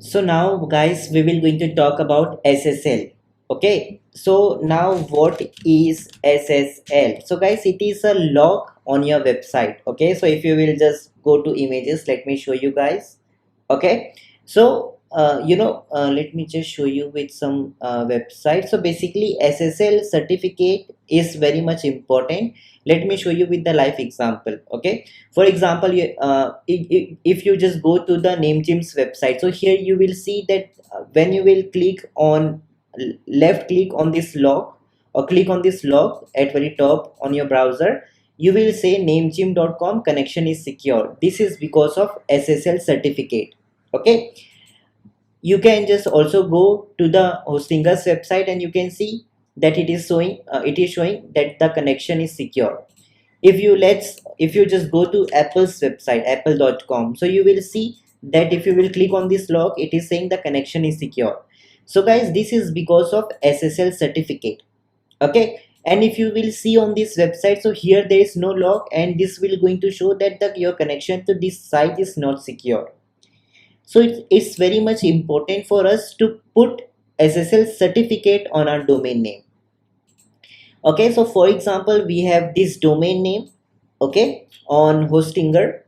So now guys we will going to talk about SSL. Okay, so now what is SSL? So guys, it is a log on your website. Okay, so if you will just go to images, let me show you guys. Okay, so let me just show you with some website. So basically SSL certificate is very much important. Let me show you with the live example. Okay, for example, if you just go to the Namegym's website, so here you will see that when you will click on left click on this log or click on this log at very top on your browser, you will say namegym.com connection is secure. This is because of SSL certificate. Okay, you can just also go to the hostinger's website and you can see that it is showing that the connection is secure. If you just go to Apple's website apple.com, so you will see that if you will click on this log, it is saying the connection is secure. So guys, this is because of SSL certificate. Okay, and if you will see on this website, so here there is no log and this will going to show that your connection to this site is not secure. So it's very much important for us to put SSL certificate on our domain name. Okay, so for example, we have this domain name, okay, on Hostinger.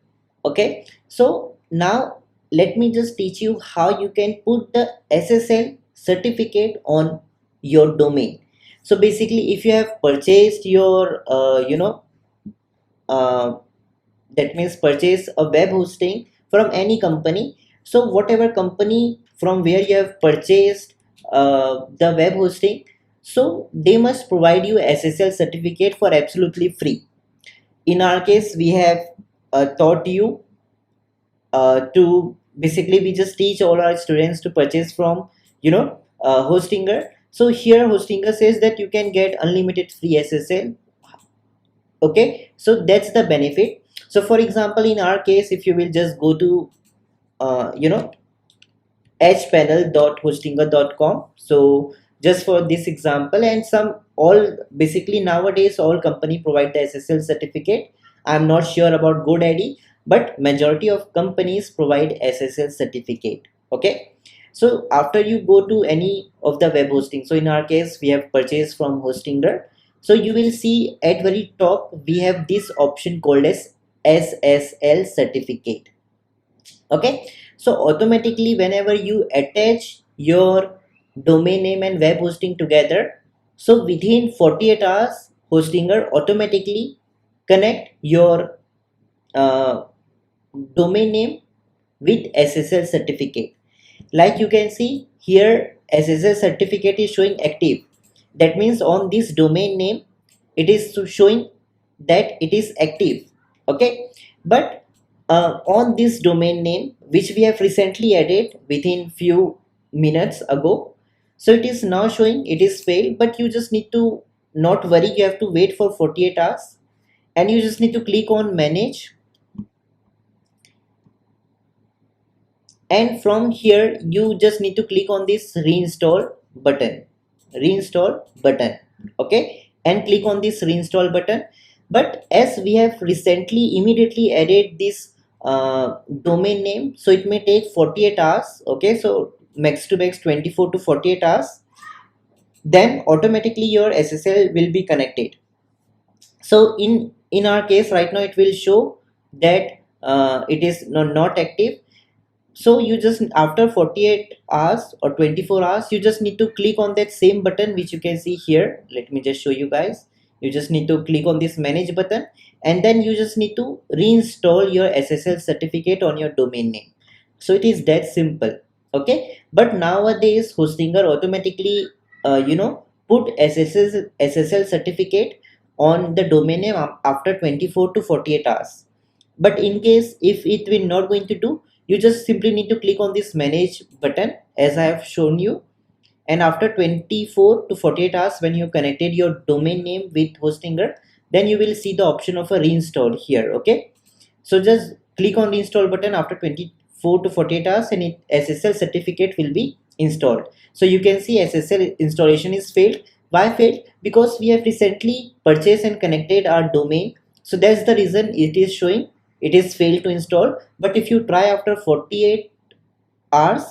Okay, so now let me just teach you how you can put the SSL certificate on your domain. So basically, if you have purchased your uh, that means purchase a web hosting from any company, so whatever company from where you have purchased the web hosting, so they must provide you SSL certificate for absolutely free. In our case, we have taught you to basically we just teach all our students to purchase from Hostinger. So here Hostinger says that you can get unlimited free SSL. Okay, so that's the benefit. So for example, in our case, if you will just go to uh, you know hpanel.hostinger.com, so just for this example, and some all basically nowadays all company provide the SSL certificate. I'm not sure about GoDaddy, but majority of companies provide SSL certificate. Okay, so after you go to any of the web hosting, so in our case we have purchased from Hostinger, so you will see at very top we have this option called as SSL certificate. Okay, so automatically whenever you attach your domain name and web hosting together, so within 48 hours Hostinger automatically connect your uh, domain name with SSL certificate. Like you can see here, SSL certificate is showing active. That means on this domain name it is showing that it is active. Okay, but on this domain name which we have recently added within few minutes ago, so it is now showing it is failed, but you just need to not worry, you have to wait for 48 hours and you just need to click on manage, and from here you just need to click on this reinstall button. Okay, and click on this reinstall button. But as we have recently immediately added this domain name, so it may take 48 hours. Okay, so max to max 24 to 48 hours, then automatically your SSL will be connected. So in our case right now it will show that it is not active. So you just after 48 hours or 24 hours you just need to click on that same button which you can see here. Let me just show you guys. You just need to click on this manage button and then you just need to reinstall your SSL certificate on your domain name. So it is that simple. Okay, but nowadays Hostinger automatically put SSL certificate on the domain name after 24 to 48 hours. But in case if it will not going to do, you just simply need to click on this manage button as I have shown you, and after 24 to 48 hours when you connected your domain name with Hostinger, then you will see the option of a reinstall here. Okay, so just click on reinstall button after 24 to 48 hours and SSL certificate will be installed. So you can see SSL installation is failed. Why failed? Because we have recently purchased and connected our domain, so that's the reason it is showing it is failed to install. But if you try after 48 hours,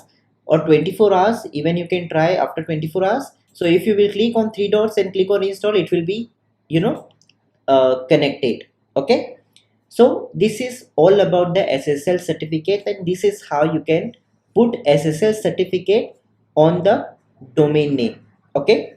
or 24 hours, even you can try after 24 hours. So if you will click on three dots and click on install, it will be, you know, connected. Okay, so this is all about the SSL certificate, and this is how you can put SSL certificate on the domain name. Okay,